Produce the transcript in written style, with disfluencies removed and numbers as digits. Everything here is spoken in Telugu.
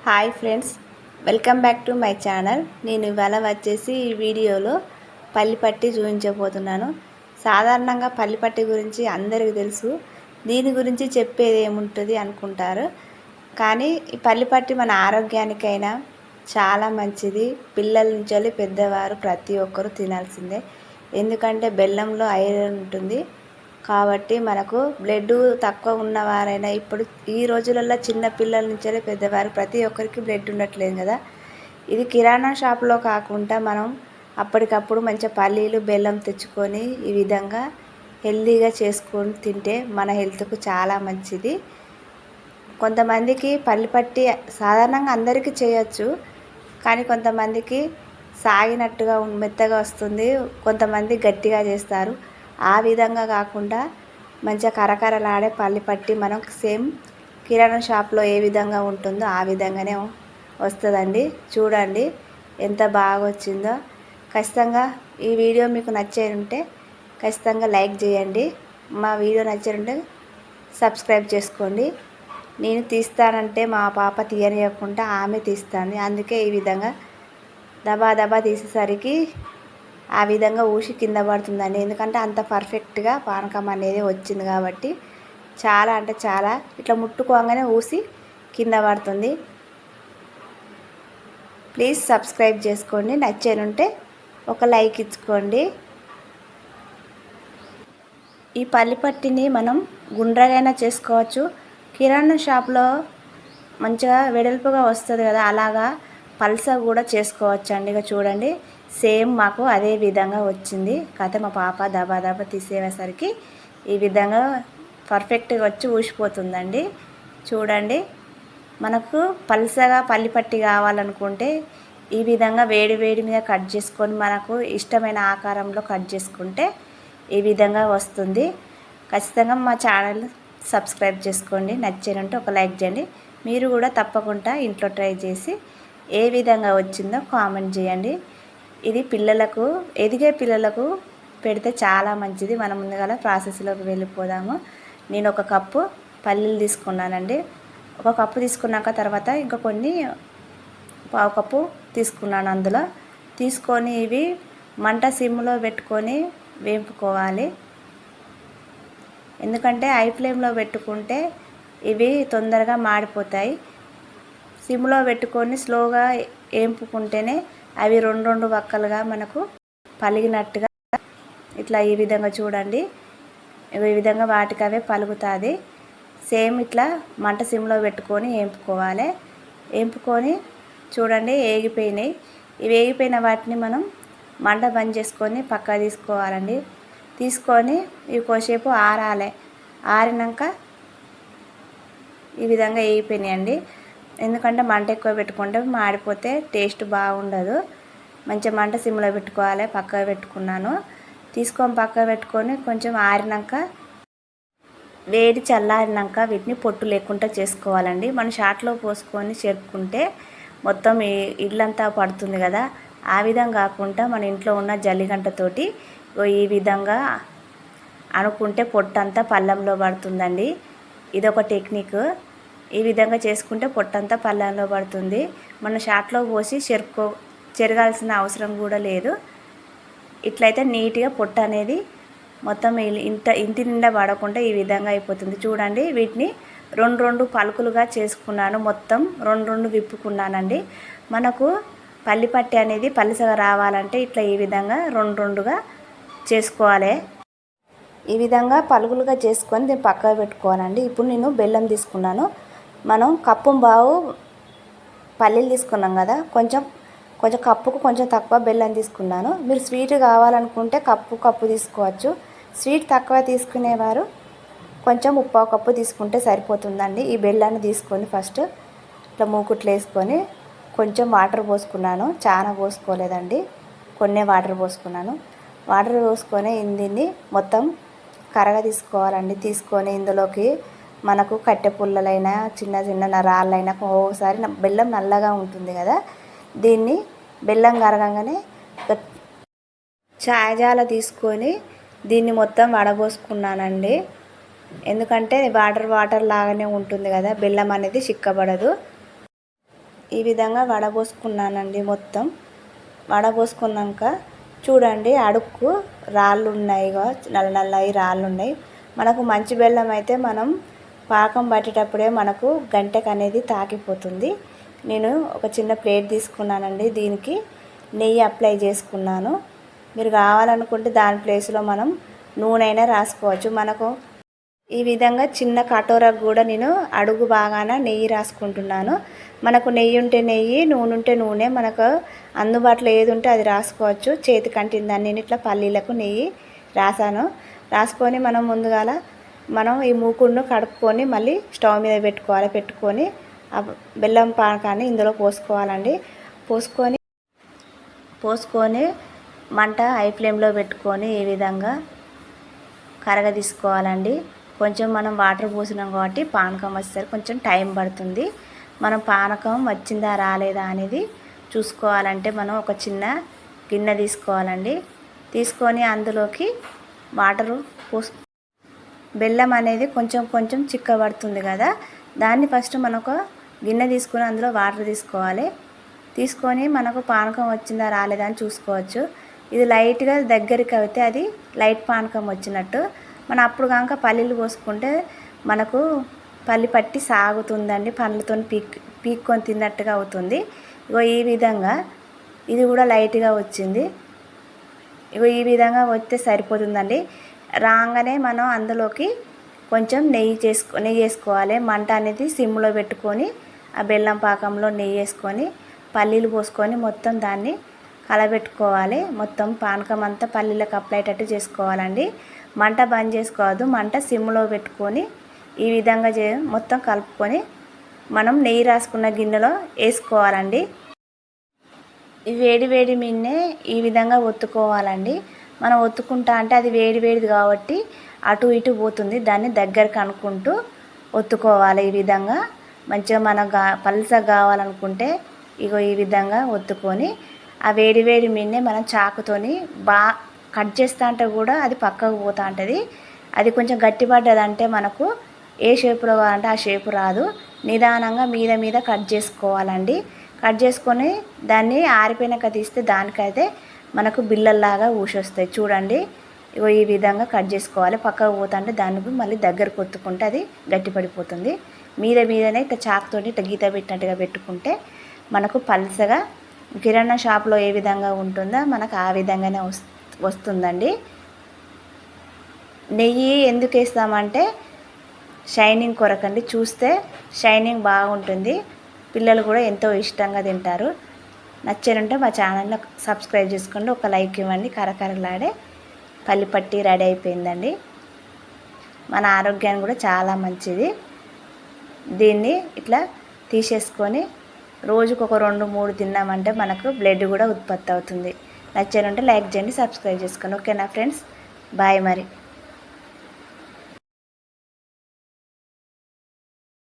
Hi friends, welcome back to my channel. నేను ఇవాళ వచ్చేసి ఈ వీడియోలో పల్లిపట్టి చూపించబోతున్నాను. సాధారణంగా పల్లిపట్టి గురించి అందరికీ తెలుసు. దీని గురించి చెప్పేది ఏముంటుంది అనుకుంటారు, కానీ ఈ పల్లిపట్టి మన ఆరోగ్యానికైనా చాలా మంచిది. పిల్లల నుంచి పెద్దవారు ప్రతి ఒక్కరూ తినాల్సిందే. ఎందుకంటే బెల్లంలో ఐరన్ ఉంటుంది కాబట్టి మనకు బ్లడ్ తక్కువ ఉన్నవారైనా ఇప్పుడు ఈ రోజులలో చిన్న పిల్లల నుంచి పెద్దవారు ప్రతి ఒక్కరికి బ్లడ్ ఉండట్లేదు కదా. ఇది కిరాణా షాప్లో కాకుండా మనం అప్పటికప్పుడు మంచిగా పల్లీలు బెల్లం తెచ్చుకొని ఈ విధంగా హెల్తీగా చేసుకొని తింటే మన హెల్త్కు చాలా మంచిది. కొంతమందికి పల్లిపట్టి సాధారణంగా అందరికీ చేయొచ్చు, కానీ కొంతమందికి సాగినట్టుగా మెత్తగా వస్తుంది, కొంతమంది గట్టిగా చేస్తారు. ఆ విధంగా కాకుండా మంచిగా కరకరలాడే పల్లిపట్టి మనం సేమ్ కిరాణా షాప్లో ఏ విధంగా ఉంటుందో ఆ విధంగానే వస్తుందండి. చూడండి ఎంత బాగా వచ్చిందో. ఖచ్చితంగా ఈ వీడియో మీకు నచ్చేది ఖచ్చితంగా లైక్ చేయండి. మా వీడియో నచ్చేది సబ్స్క్రైబ్ చేసుకోండి. నేను తీస్తానంటే మా పాప తీయనియకుండా ఆమె తీస్తాను, అందుకే ఈ విధంగా దబా దబా తీసేసరికి ఆ విధంగా ఊసి కింద పడుతుందండి. ఎందుకంటే అంత పర్ఫెక్ట్గా పానకం అనేది వచ్చింది కాబట్టి చాలా అంటే చాలా ఇట్లా ముట్టుకోగానే ఊసి కింద పడుతుంది. ప్లీజ్ సబ్స్క్రైబ్ చేసుకోండి. నచ్చేనుంటే ఒక లైక్ ఇచ్చుకోండి. ఈ పల్లిపట్టిని మనం గుండ్రగైనా చేసుకోవచ్చు. కిరాణా షాప్లో మంచిగా వెడల్పుగా వస్తుంది కదా, అలాగా పల్స కూడా చేసుకోవచ్చు అండి. ఇక చూడండి సేమ్ మాకు అదే విధంగా వచ్చింది. కథ మా పాప దబా దబా తీసేసరికి ఈ విధంగా పర్ఫెక్ట్గా వచ్చి ఊసిపోతుందండి. చూడండి, మనకు పల్సగా పల్లిపట్టి కావాలనుకుంటే ఈ విధంగా వేడి వేడి మీద కట్ చేసుకొని మనకు ఇష్టమైన ఆకారంలో కట్ చేసుకుంటే ఈ విధంగా వస్తుంది. ఖచ్చితంగా మా ఛానల్ సబ్స్క్రైబ్ చేసుకోండి. నచ్చేనంటే ఒక లైక్ చేయండి. మీరు కూడా తప్పకుండా ఇంట్లో ట్రై చేసి ఏ విధంగా వచ్చిందో కామెంట్ చేయండి. ఇది పిల్లలకు, ఎదిగే పిల్లలకు పెడితే చాలా మంచిది. మనం ముందుగా ప్రాసెస్లోకి వెళ్ళిపోదాము. నేను ఒక కప్పు పల్లీలు తీసుకున్నానండి. ఒక కప్పు తీసుకున్నాక తర్వాత ఇంకా కొన్ని పావు కప్పు తీసుకున్నాను. అందులో తీసుకొని ఇవి మంట సిమ్లో పెట్టుకొని వేపుకోవాలి. ఎందుకంటే హై ఫ్లేమ్లో పెట్టుకుంటే ఇవి తొందరగా మాడిపోతాయి. సిమ్లో పెట్టుకొని స్లోగా వేపుకుంటేనే అవి రెండు రెండు వక్కలుగా మనకు పలిగినట్టుగా ఇట్లా ఈ విధంగా చూడండి. ఈ విధంగా వాటికి అవే పలుగుతుంది. సేమ్ ఇట్లా మంట సిమ్లో పెట్టుకొని వేపుకోవాలి. వేపుకొని చూడండి వేగిపోయినాయి. ఇవి వేగిపోయిన వాటిని మనం మంట బంద్ చేసుకొని పక్క తీసుకోవాలండి. తీసుకొని ఇవి కొద్దిసేపు ఆరాలి. ఆరినాక ఈ విధంగా వేగిపోయినాయండి. ఎందుకంటే మంట ఎక్కువ పెట్టుకుంటే మాడిపోతే టేస్ట్ బాగుండదు. మంచిగా మంట సిమ్లో పెట్టుకోవాలి. పక్క పెట్టుకున్నాను. తీసుకొని పక్క పెట్టుకొని కొంచెం ఆరినాక వేడి చల్లారినాక వీటిని పొట్టు లేకుండా చేసుకోవాలండి. మనం షాట్లో పోసుకొని చెరుపుకుంటే మొత్తం ఇల్లంతా పడుతుంది కదా, ఆ విధంగా కాకుండా మన ఇంట్లో ఉన్న జల్లిగంటతోటి ఈ విధంగా అనుకుంటే పొట్టంతా పళ్ళెంలో పడుతుందండి. ఇదొక టెక్నిక్. ఈ విధంగా చేసుకుంటే పొట్టంతా పళ్ళెంలో పడుతుంది. మన షాట్లో పోసి చెరగాల్సిన అవసరం కూడా లేదు. ఇట్లయితే నీట్గా పొట్ట అనేది మొత్తం ఇంటి నిండా పడకుండా ఈ విధంగా అయిపోతుంది. చూడండి, వీటిని రెండు రెండు పలుకులుగా చేసుకున్నాను. మొత్తం రెండు రెండు విప్పుకున్నానండి. మనకు పల్లిపట్టి అనేది పలుసగా రావాలంటే ఇట్లా ఈ విధంగా రెండు రెండుగా చేసుకోవాలి. ఈ విధంగా పలుకులుగా చేసుకొని దీన్ని పక్కకు పెట్టుకోవాలండి. ఇప్పుడు నేను బెల్లం తీసుకున్నాను. మనం కప్పు బావు పల్లీలు తీసుకున్నాం కదా, కొంచెం కప్పుకు కొంచెం తక్కువ బెల్లం తీసుకున్నాను. మీరు స్వీట్ కావాలనుకుంటే కప్పు తీసుకోవచ్చు. స్వీట్ తక్కువ తీసుకునేవారు కొంచెం ఉప్పావు కప్పు తీసుకుంటే సరిపోతుందండి. ఈ బెల్లాన్ని తీసుకొని ఫస్ట్ ఇట్లా మూకుట్లు వేసుకొని కొంచెం వాటర్ పోసుకున్నాను. చాలా పోసుకోలేదండి, కొన్ని వాటర్ పోసుకున్నాను. వాటర్ పోసుకొని దీన్ని మొత్తం కరగ తీసుకోవాలండి. తీసుకొని ఇందులోకి మనకు కట్టె పుల్లలైనా చిన్న చిన్న రాళ్ళైనా ఒక్కోసారి బెల్లం నల్లగా ఉంటుంది కదా, దీన్ని బెల్లం కరగంగానే ఛాయజాల తీసుకొని దీన్ని మొత్తం వడబోసుకున్నానండి. ఎందుకంటే వాటర్ లాగానే ఉంటుంది కదా, బెల్లం అనేది చిక్కబడదు. ఈ విధంగా వడబోసుకున్నానండి. మొత్తం వడబోసుకున్నాక చూడండి అడుక్కు రాళ్ళు ఉన్నాయి, నల్ల నల్లవి రాళ్ళు ఉన్నాయి. మనకు మంచి బెల్లం అయితే మనం పాకం పట్టేటప్పుడే మనకు గంటకు అనేది తాకిపోతుంది. నేను ఒక చిన్న ప్లేట్ తీసుకున్నానండి. దీనికి నెయ్యి అప్లై చేసుకున్నాను. మీరు కావాలనుకుంటే దాని ప్లేస్లో మనం నూనె అయినా రాసుకోవచ్చు. మనకు ఈ విధంగా చిన్న కటోరకు కూడా నేను అడుగు బాగాన నెయ్యి రాసుకుంటున్నాను. మనకు నెయ్యి ఉంటే నెయ్యి, నూనె ఉంటే నూనె, మనకు అందుబాటులో ఏది ఉంటే అది రాసుకోవచ్చు. చేతి కంటిందని నేను ఇట్లా పల్లీలకు నెయ్యి రాసుకొని మనం ముందుగాల ఈ మూకుడును కడుక్కొని మళ్ళీ స్టవ్ మీద పెట్టుకొని ఆ బెల్లం పాకాన్ని ఇందులో పోసుకోవాలండి. పోసుకొని మంట హై ఫ్లేమ్లో పెట్టుకొని ఈ విధంగా కరగదీసుకోవాలండి. కొంచెం మనం వాటర్ పోసినాం కాబట్టి పానకం వచ్చేసరికి కొంచెం టైం పడుతుంది. మనం పానకం వచ్చిందా రాలేదా అనేది చూసుకోవాలంటే మనం ఒక చిన్న గిన్నె తీసుకోవాలండి. తీసుకొని అందులోకి వాటరు బెల్లం అనేది కొంచెం చిక్కబడుతుంది కదా, దాన్ని ఫస్ట్ మనకు గిన్నె తీసుకొని అందులో వాటర్ తీసుకొని మనకు పానకం వచ్చిందా రాలేదా అని చూసుకోవచ్చు. ఇది లైట్గా దగ్గరికి అయితే అది లైట్ పానకం వచ్చినట్టు. మనం అప్పుడు కనుక పల్లీలు పోసుకుంటే మనకు పల్లి పట్టి సాగుతుందండి, పండ్లతో పీక్కొని తిన్నట్టుగా అవుతుంది. ఇగో ఈ విధంగా ఇది కూడా లైట్గా వచ్చింది. ఇగో ఈ విధంగా వస్తే సరిపోతుందండి. రాగానే మనం అందులోకి కొంచెం నెయ్యి వేసుకోవాలి. మంట అనేది సిమ్లో పెట్టుకొని ఆ బెల్లం పాకంలో నెయ్యి వేసుకొని పల్లీలు పోసుకొని మొత్తం దాన్ని కలబెట్టుకోవాలి. మొత్తం పానకం అంతా పల్లీలకు అప్లైటట్టు చేసుకోవాలండి. మంట బంద్ చేసుకోవద్దు, మంట సిమ్లో పెట్టుకొని ఈ విధంగా మొత్తం కలుపుకొని మనం నెయ్యి రాసుకున్న గిన్నెలో వేసుకోవాలండి. ఈ వేడి మిన్నే ఈ విధంగా ఒత్తుకోవాలండి. మనం ఒత్తుకుంటా అంటే అది వేడిది కాబట్టి అటు ఇటు పోతుంది. దాన్ని దగ్గరకు అనుకుంటూ ఒత్తుకోవాలి. ఈ విధంగా మంచిగా మనకు పల్సగా కావాలనుకుంటే ఇగో ఈ విధంగా ఒత్తుకొని ఆ వేడి మిన్నే మనం చాకుతోని బాగా కట్ చేస్తా అంటే కూడా అది పక్కకు పోతూ ఉంటుంది. అది కొంచెం గట్టిపడ్డదంటే మనకు ఏ షేపులో కావాలంటే ఆ షేపు రాదు. నిదానంగా మీద కట్ చేసుకోవాలండి. కట్ చేసుకొని దాన్ని ఆరిపోయినాక తీస్తే దానికైతే మనకు బిళ్ళల్లాగా ఊసొస్తాయి. చూడండి, ఇగో ఈ విధంగా కట్ చేసుకోవాలి. పక్కకు పోతుంటే దానికి మళ్ళీ దగ్గర కొత్తుకుంటే అది గట్టిపడిపోతుంది. మీదనే ఇట్లా చాకుతోటి ఇట్లా గీత పెట్టినట్టుగా పెట్టుకుంటే మనకు పల్సగా కిరాణా షాప్లో ఏ విధంగా ఉంటుందో మనకు ఆ విధంగానే వస్తుందండి. నెయ్యి ఎందుకు వేస్తామంటే షైనింగ్ కొరకండి. చూస్తే షైనింగ్ బాగుంటుంది. పిల్లలు కూడా ఎంతో ఇష్టంగా తింటారు. నచ్చారంటే మా ఛానల్ని సబ్స్క్రైబ్ చేసుకోండి, ఒక లైక్ ఇవ్వండి. కరకరలాడే పల్లిపట్టి రెడీ అయిపోయిందండి. మన ఆరోగ్యానికి కూడా చాలా మంచిది. దీన్ని ఇట్లా తీసేసుకొని రోజుకు ఒక 2-3 తిన్నామంటే మనకు బ్లడ్ కూడా ఉత్పత్తి అవుతుంది. నచ్చారంటే లైక్ చేయండి, సబ్స్క్రైబ్ చేసుకోండి. ఓకేనా ఫ్రెండ్స్, బాయ్ మరి.